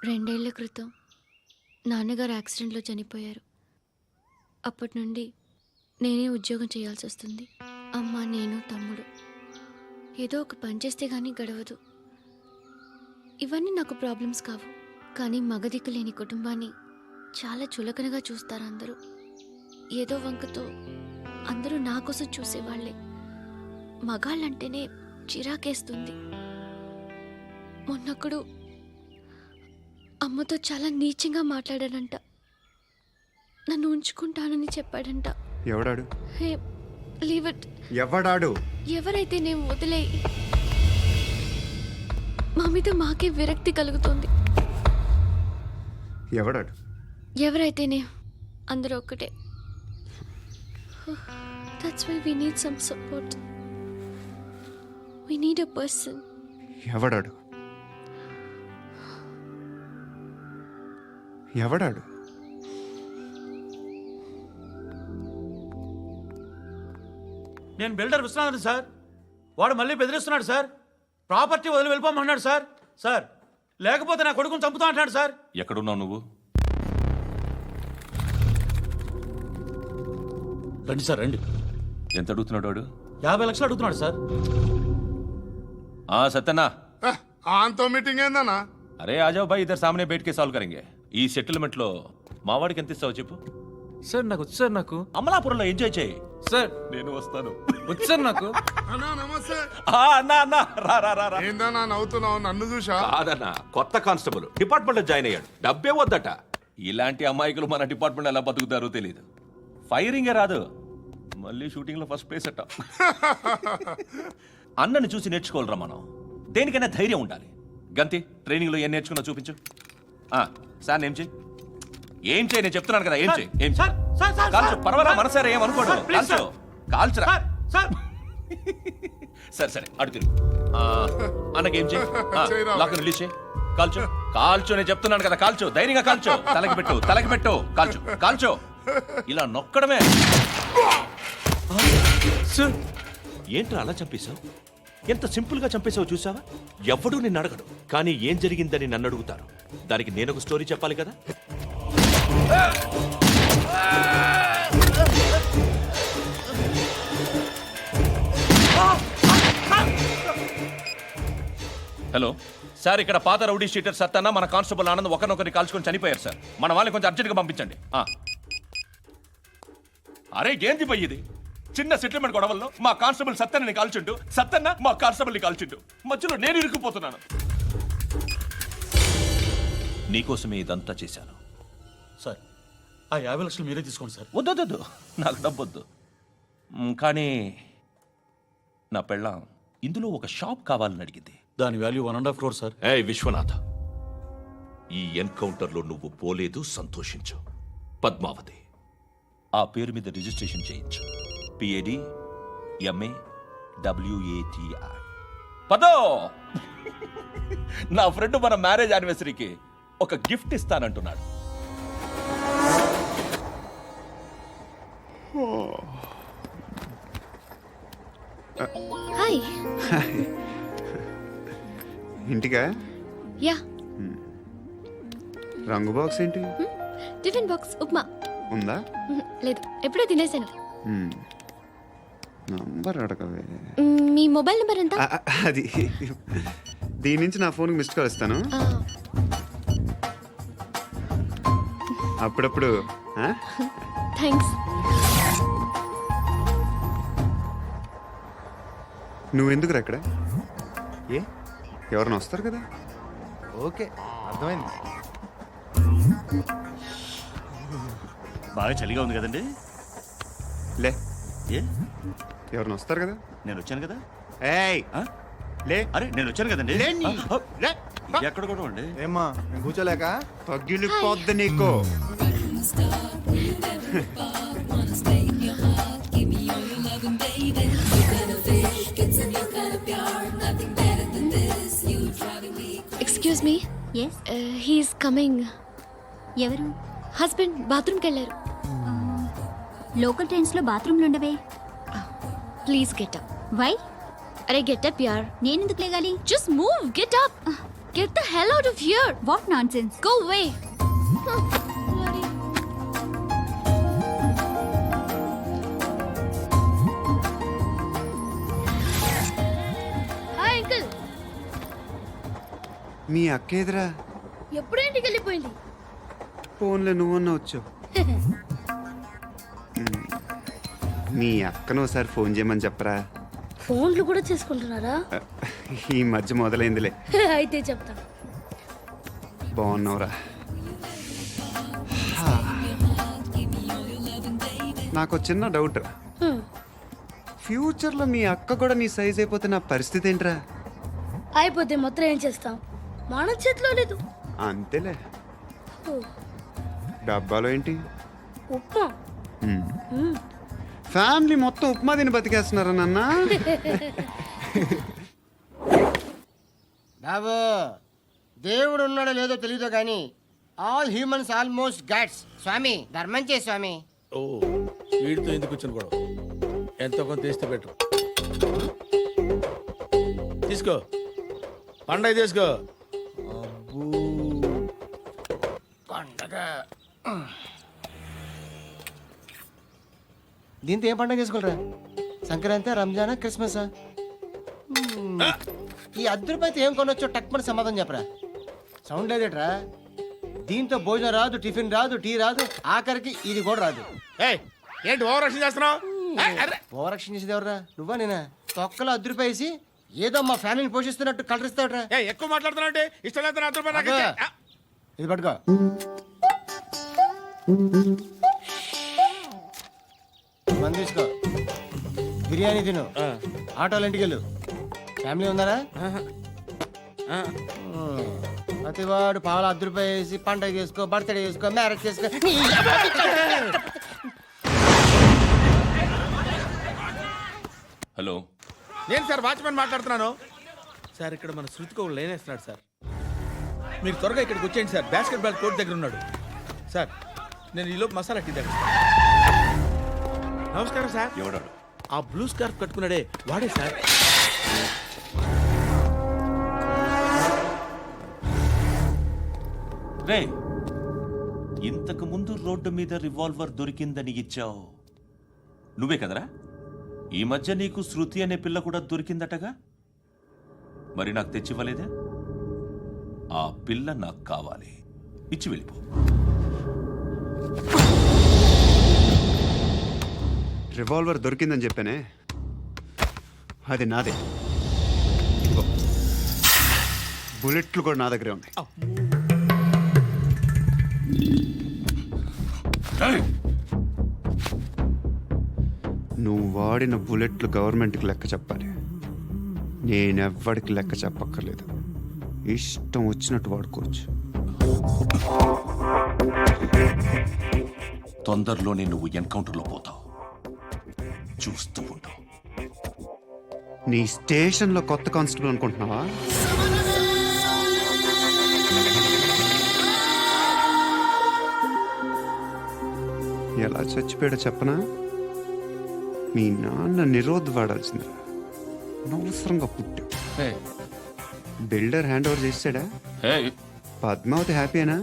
2 ఏళ్ల క్రితం నాన్నగారు యాక్సిడెంట్లో చనిపోయారు. అప్పటి నుండి నేనే ఉద్యోగం చేయాల్సి వస్తుంది. అమ్మ, నేను, తమ్ముడు ఏదో ఒక పని చేస్తే కానీ గడవదు. ఇవన్నీ నాకు ప్రాబ్లమ్స్ కావు, కానీ మగదిక్కు లేని కుటుంబాన్ని చాలా చులకనగా చూస్తారు అందరూ. ఏదో వంకతో అందరూ నా కోసం చూసేవాళ్లే. మగాళ్ళంటేనే చిరాకేస్తుంది. మొన్నప్పుడు అమ్మతో చాలా నీచంగా మాట్లాడాడంట. నన్ను ఉంచుకుంటానని చెప్పాడంట. ఎవడాడు? హే, లీవ్ ఇట్. ఎవడాడు? ఎవరైతే నేను వదిలేయి. మా మీద మాకే విరక్తి కలుగుతుంది. ఎవడాడు? ఎవరైతేనే అందరూ ఒక్కటే. That's why we need some support. We need a person. ఎవడాడు? ఎవడాడు? నేను బిల్డర్ విశ్వనాథన్ సార్. వాడు మళ్ళీ బెదిరిస్తున్నాడు సార్. ప్రాపర్టీ వదిలి వెళ్ళిపోమన్నాడు సార్. సార్, లేకపోతే నా కొడుకుని చంపుతా అంటున్నాడు సార్. ఎక్కడున్నావు నువ్వు? రండి సార్, రండి. ఎంత అడుగుతున్నాడు వాడు? 50 లక్షలు అడుగుతున్నాడు సార్. సత్యన్నా, ఆంతో మీటింగ్ ఏందన్నా? అరే ఆజావ్ భాయ్, ఇద్దరు సామనే బయటకే సాల్వ్ కరెంగే. ఈ సెటిల్మెంట్ లో మావాడికి ఎంత ఇస్తావు చెప్పు. సార్ నాకు వచ్చు సార్. నాకు అమలాపురంలో ఎంజాయ్ చేయి సార్. నేను వస్తాను. వచ్చు సార్ నాకు. అన్నా నమస్తే. అన్నా అన్నా, రా రా రా రా. ఏందన్నా నవ్వుతున్నావు? నన్ను చూసా? కాదన్నా, కొత్త కానిస్టేబుల్ డిపార్ట్మెంట్ లో జాయిన్ అయ్యాడు. డబ్బే వద్దట. ఇలాంటి అమాయకులు మన డిపార్ట్మెంట్ ఎలా బతుకుతారో తెలియదు. ఫైరింగే రాదు, మళ్ళీ షూటింగ్ లో ఫస్ట్ ప్లేస్ అట్ట. అన్నని చూసి నేర్చుకోవాలరా మనం. దేనికైనా ధైర్యం ఉండాలి. గంతి, ట్రైనింగ్ లో ఏం నేర్చుకున్నా చూపించు. సార్ ఏం చేయి, ఏం చేయి, నేను చెప్తున్నాను కదా. ఏం చేయి, ఏం సార్, సార్, సార్, కాల్చు. సార్, పర్వాలా, సార్, మనసారా ఏం అనుకోడు. సార్, ప్లీజ్ కాల్చు, కాల్చురా. Sir, sir. సరే సరే, అడు తిరుగు. అన్నకేం చేయి, చేయరా. లాక్ రిలీజ్ చేయి. కాల్చు, కాల్చు, నేను చెప్తున్నాను కదా. కాల్చు, ధైర్యంగా కాల్చు. తలకి పెట్టు, తలకి పెట్టు. కాల్చు, కాల్చు. ఇలా నొక్కడమే. సార్, ఏంట్రా అలా చంపేశావు? ఎంత సింపుల్ గా చంపేశావు చూసావా? ఎవడూ నిన్ను అడగడు, కానీ ఏం జరిగిందని నన్ను అడుగుతారు. దానికి నేను ఒక స్టోరీ చెప్పాలి కదా. హలో సార్, ఇక్కడ పాత రౌడీ షీటర్ సత్తన్న, మన కానిస్టేబుల్ ఆనంద్ ఒకరినొకరిని కాల్చుకొని చనిపోయారు సార్. మన వాళ్ళని కొంచెం అర్జెంట్గా పంపించండి. అరే ఏంది పోయి ఇది? చిన్న సెటిల్మెంట్ గొడవల్లో మా కానిస్టేబుల్ సత్తన్నని కాల్చుండు, సత్తన్న మా కానిస్టేబుల్ని కాల్చుండు. మధ్యలో నేను ఇరుక్కుపోతున్నాను. నీకోసమే ఇదంతా చేశాను. సార్, ఆ 50 లక్షలు మీరే తీసుకోండి సార్. వద్దొద్దు, నాకు డబ్బొద్దు. కానీ నా పెళ్ళాం ఇందులో ఒక షాప్ కావాలని అడిగింది. దాని వాల్యూ 1.5 crore సార్. ఏ విశ్వనాథ, ఈ ఎన్కౌంటర్లో నువ్వు పోలేదు, సంతోషించు. పద్మావతి ఆ పేరు మీద రిజిస్ట్రేషన్ చేయించు. PAD MA WATI. పదో, నా ఫ్రెండ్ మన మ్యారేజ్ యానివర్సరీకి ఒక గిఫ్ట్ ఇస్తానంటున్నాడు. హాయ్. ఇంటికా? యా. రంగు బాక్స్ ఏంటి? Tiffin box upma. ఉందా? లేదు, ఎప్పుడో తినేసాను. నంబర్ అడగవే. మీ మొబైల్ నెంబర్ ఎంత? అది దీని నుంచి నా ఫోన్కి మిస్డ్ కాల్ ఇస్తాను. అప్పుడప్పుడు. థ్యాంక్స్. నువ్వెందుకురా ఇక్కడ? ఏ, ఎవరైనా వస్తారు కదా. ఓకే, అర్థమైంది. బాగా చలిగా ఉంది కదండి. లే, ఏ, ఎవరైనా వస్తారు కదా. నేను వచ్చాను కదా. ఏయ్, లే. అరే నేను వచ్చాను కదండి. లేని. లే. ఎక్కడ కూడా ఉండి. ఏమ్మా, నేను కూర్చోలేక? పగిలిపోద్ది నీకు. Excuse me. Yes, he's coming. ఎవరు? హస్బెండ్ బాత్రూమ్కి వెళ్ళారు. లోకల్ ట్రైన్స్లో బాత్రూమ్లు ఉండవే. Please get up. వై? అరే గెట్ అప్ యార్. నేనెందుకు లేగాలి? Just move, get up. Get the hell out of here! What nonsense. Go away! Hi uncle. మీ అక్క ఎదురా ఎప్పుడు ఇంటికి వెళ్ళిపోయింది? ఫోన్లో నువ్వన్నా వచ్చావు. మీ అక్కను ఒకసారి ఫోన్ చేయమని చెప్పరా. ఫోన్లు కూడా చేసుకుంటున్నారా? ఈ మధ్య మొదలైందిలే. అయితే చెప్తా. బాగున్నావురా. నాకు చిన్న డౌట్ రా. ఫ్యూచర్లో మీ అక్క కూడా నీ సైజ్ అయిపోతే నా పరిస్థితి ఏంట్రా? అయిపోతే మొత్తం ఏం చేస్తాం? మన చేతిలో లేదు. అంతేలే. డబ్బాలో ఏంటి? ఉప్మా. ఫ్యామిలీ మొత్తం ఉప్మా తిని బతికేస్తున్నారా నాన్న? బాబు దేవుడు ఉన్నాడో లేదో తెలియదు కానీ ఆల్ హ్యూమన్స్ ఆల్మోస్ట్ గాడ్స్. స్వామి ధర్మం చే స్వామి. ఓ వీడితో ఎందుకు వచ్చిన గొడవ? ఎంతో కొంత తీస్తే పెట్టు. తీసుకో పండగ తీసుకో. పండగ దీంతో ఏం పండగ చేసుకుంటారా? సంక్రాంతి, రంజానా, క్రిస్మసా? ఈ రూపాయలతో ఏం కొనొచ్చో టక్మని సమాధానం చెప్పరా. సౌండ్ లేదేట్రా? దీంతో భోజనం రాదు, టిఫిన్ రాదు, టీ రాదు, ఆఖరికి ఇది కూడా రాదు. ఏంటి ఓవర్ రక్షణ చేస్తున్నావు? ఓవరాక్షన్ చేసేది ఎవరా? నువ్వా నేనా? తొక్కలో రూపాయి వేసి ఏదో మా ఫ్యామిలీని పోషిస్తున్నట్టు కలరిస్తాడరా. ఎక్కువ మాట్లాడుతున్నావు. ఇష్టం లేదు. ఇది పట్టుకో. మంది తీసుకో, బిర్యానీ తిను, ఆటోలు ఇంటికి వెళ్ళు. ఫ్యామిలీ ఉందారా? ప్రతివాడు పావులు రూపాయి వేసి పండగ చేసుకో, బర్త్డే చేసుకో, మ్యారేజ్ చేసుకో. హలో, నేను సార్ వాచ్మెన్ మాట్లాడుతున్నాను. సార్ ఇక్కడ మన శృతికి ఒక లైన్ వేస్తున్నాడు సార్. మీరు త్వరగా ఇక్కడికి వచ్చేయండి సార్. బాస్కెట్ బాల్ కోర్ట్ దగ్గర ఉన్నాడు సార్. నేను ఈలోపు మసాలా టీ దగ్గర. నమస్కారం సార్. ఎవడాడు? ఆ బ్లూ స్కార్ఫ్ కట్టుకున్నాడే వాడే సార్. రే, ఇంతకు ముందు రోడ్డు మీద రివాల్వర్ దొరికిందని ఇచ్చావు నువ్వే కదరా? ఈ మధ్య నీకు శృతి అనే పిల్ల కూడా దొరికిందటగా? మరి నాకు తెచ్చివ్వలేదే? ఆ పిల్ల నాకు కావాలి, ఇచ్చి వెళ్ళిపో. రివాల్వర్ దొరికిందని చెప్పానే, అది నాదే. ఇదిగో, బుల్లెట్లు కూడా నా దగ్గరే ఉన్నాయి. నువ్వు వాడిన బుల్లెట్లు గవర్నమెంట్కి లెక్క చెప్పాలి. నేనెవ్వడికి లెక్క చెప్పక్కర్లేదు. ఇష్టం వచ్చినట్టు వాడుకోవచ్చు. తొందరలోనే నువ్వు ఎన్కౌంటర్లో పోతావు, చూస్తూ ఉండు. నీ స్టేషన్లో కొత్త కానిస్టేబుల్ అనుకుంటున్నావా? ఎలా చచ్చిపోయాడో చెప్పనా? మీ నాన్న నిరోధ్ వాడాల్సిందిరా. అనవసరంగా పుట్టావు. బిల్డర్ హ్యాండ్ ఓవర్ చేసాడా? పద్మావతి హ్యాపీనా?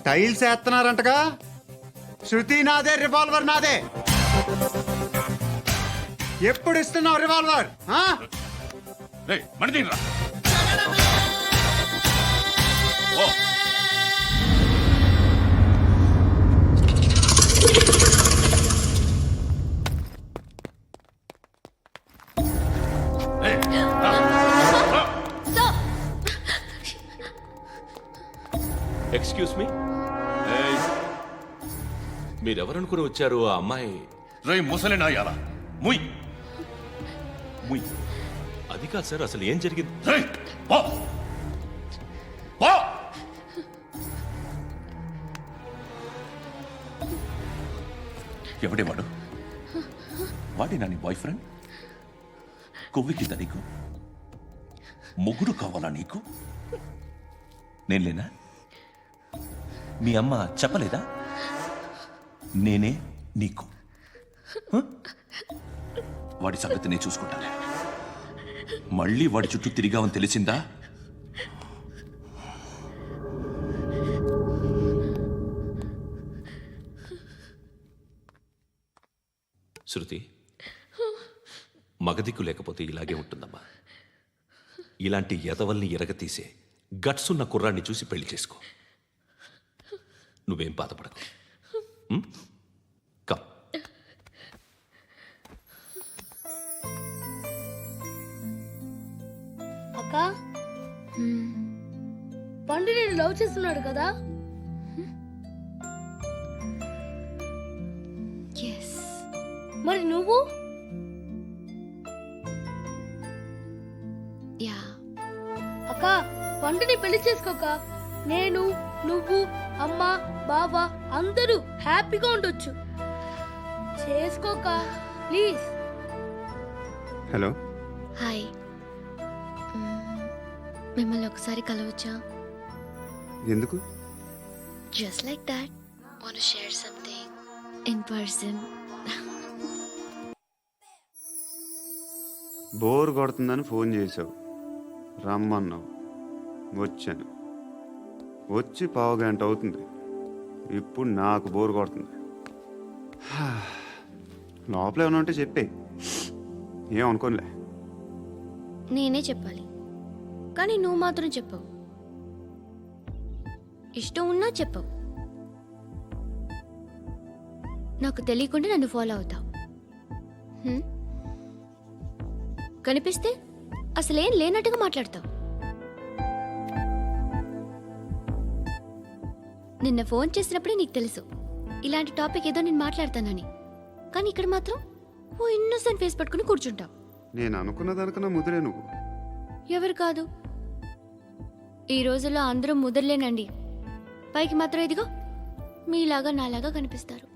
టైల్స్ వేస్తున్నారంటగా? శృతి నాదే, రివాల్వర్ నాదే. ఎప్పుడు ఇస్తున్నావు రివాల్వర్? ఎక్స్క్యూజ్ మీ, మీరెవరనుకుని వచ్చారు? ఆ అమ్మాయి రే ముసలి నాయాల ముయ్ ముయ్. అది కాదు సార్, అసలు ఏం జరిగింది? ఎవడేవాడు? వాడినా నీ బాయ్ ఫ్రెండ్? కొవ్వికింద నీకు? మొగుడు కావాలా నీకు? నేను లేనా? మీ అమ్మ చెప్పలేదా? నేనే నీకు. వాడి సంగతి నేను చూసుకుంటాను. మళ్ళీ వాడి చుట్టూ తిరిగావని తెలిసిందా? శృతి, మగదిక్కు లేకపోతే ఇలాగే ఉంటుందమ్మా. ఇలాంటి ఎదవల్ని ఎరగతీసే గట్స్ ఉన్న కుర్రాన్ని చూసి పెళ్లి చేసుకో. నువ్వేం బాధపడకు. కమ్. అక్క పండు నేను లవ్ చేస్తున్నాడు కదా. ఎస్. మరి నువ్వు? యా. అక్క పండుని పెళ్లి చేసుకోక నేను నువ్వు అమ్మ బావ అందరూ హ్యాపీగా ఉండొచ్చు. చేసుకోక ప్లీజ్. హలో. హాయ్. మిమ్మల్ని ఒకసారి కలవచ్చా? ఎందుకు? Just like that. Want to share something in person. Bore కొడుతుందని ఫోన్ చేసావు, రమ్మన్నావు, వచ్చాను. వచ్చి పావుగంట అవుతుంది. ఇప్పుడు నాకు బోర్ కొడుతుంది. లోపల ఏమైనా ఉంటే చెప్పే, ఏమనుకోనిలే. నేనే చెప్పాలి, కానీ నువ్వు మాత్రం చెప్పవు. ఇష్టం ఉన్నా చెప్పవు. నాకు తెలియకుండా నన్ను ఫాలో అవుతావు. కనిపిస్తే అసలేం లేనట్టుగా మాట్లాడతావు. నిన్న ఫోన్ చేసినప్పుడే నీకు తెలుసు ఇలాంటి టాపిక్ ఏదో నేను మాట్లాడతానని. కానీ ఇక్కడ మాత్రం ఓ ఇన్నోసెంట్ ఫేస్ పట్టుకుని కూర్చుంటావు. నేను అనుకున్న దానికన్నా ముదిరే నువ్వు. ఎవరు కాదు, ఈ రోజుల్లో అందరూ ముదరలేనండి. పైకి మాత్రం ఇదిగో మీలాగా నాలాగా కనిపిస్తారు.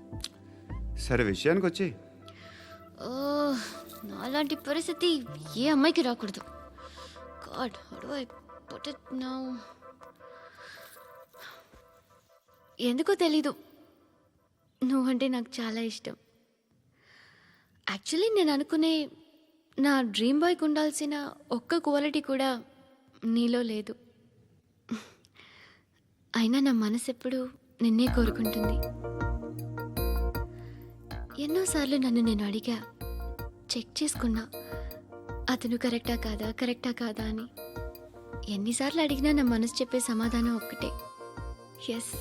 సరే విషయానికి వచ్చి. నాలాంటి పరిస్థితి ఏ అమ్మాయికి రాకూడదు. God, how do I put it now? ఎందుకో తెలీదు, నువ్వంటే నాకు చాలా ఇష్టం. యాక్చువల్లీ నేను అనుకునే నా డ్రీమ్ బాయ్కి ఉండాల్సిన ఒక్క క్వాలిటీ కూడా నీలో లేదు. అయినా నా మనసు ఎప్పుడు నిన్నే కోరుకుంటుంది. ఎన్నోసార్లు నన్ను నేను అడిగా, చెక్ చేసుకున్నా అతను కరెక్టా కాదా అని. ఎన్నిసార్లు అడిగినా నా మనసు చెప్పే సమాధానం ఒక్కటే, yes,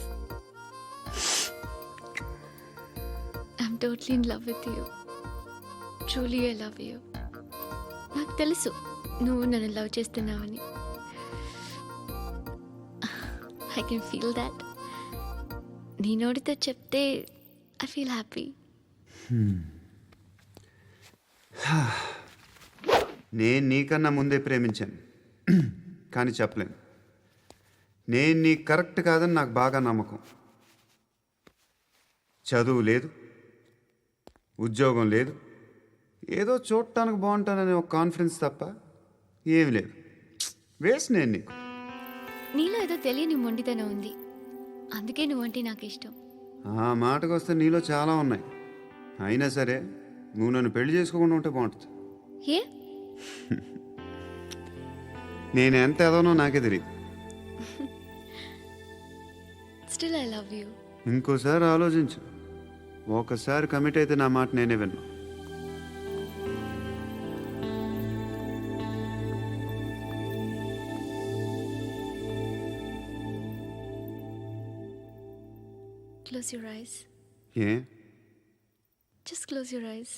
I'm totally in love with you. Truly I love you. నాకు తెలుసు నువ్వు నన్ను లవ్ చేస్తున్నావని. I can feel that. నీ నోటితో చెప్తే ఐ ఫీల్ హ్యాపీ. నేను నీకన్నా ముందే ప్రేమించాను, కానీ చెప్పలేను. నేను నీకు కరెక్ట్ కాదని నాకు బాగా నమ్మకం. చదువు లేదు, ఉద్యోగం లేదు, ఏదో చూడటానికి బాగుంటాననే ఒక కాన్ఫిడెన్స్ తప్ప ఏమి లేదు. వేస్ట్ నేను నీకు. నీలో ఏదో తెలియని మొండితనం ఉంది, అందుకే నువ్వంటే నాకు ఇష్టం. ఆ మాటకు వస్తే నీలో చాలా ఉన్నాయి. అయినా సరే నువ్వు నన్ను పెళ్లి చేసుకోకుండా ఉంటే బాగుంటుంది. ఏ? నేను ఎంత ఎదవనో నాకే తెలియదు. Still I love you. ఇంకోసారి ఆలోచించు. ఒకసారి కమిట్ అయితే నా మాట నేనే విన్నా. Close your eyes. A? Just close your eyes.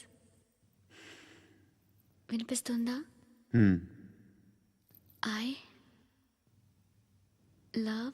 వినిపిస్తుందా? I love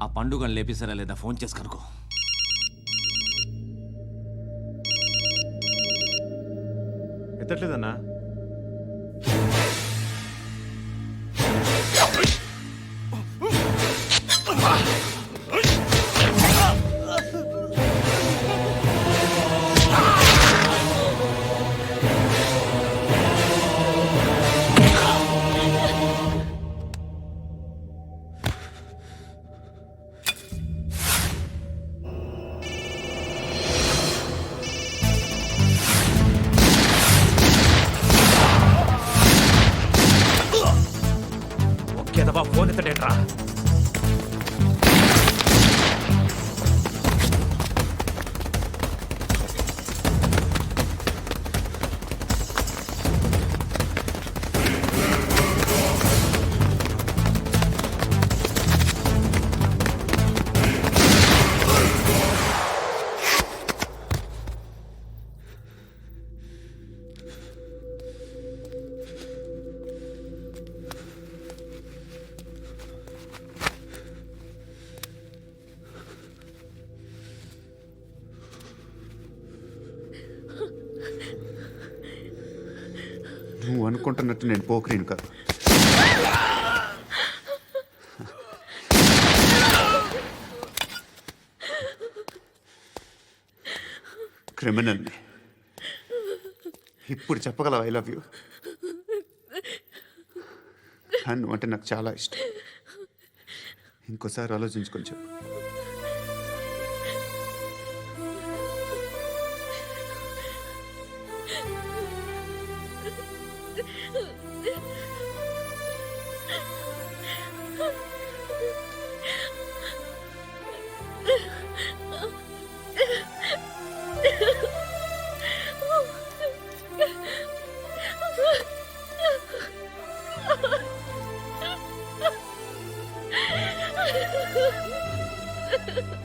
ఆ పండుగను లేపేసారా లేదా ఫోన్ చేసి కనుకో. ఎత్తట్లేదన్నా. ఒకేదవా ఫోన్ ఎత్తడేట్రా. నువ్వు అనుకుంటున్నట్టు నేను పోకరీని కాదు. క్రిమినల్ని. ఇప్పుడు చెప్పగలవు ఐ లవ్ యూ. నువ్వు అంటే నాకు చాలా ఇష్టం. ఇంకోసారి ఆలోచించుకొని చెప్పు. Ha ha ha!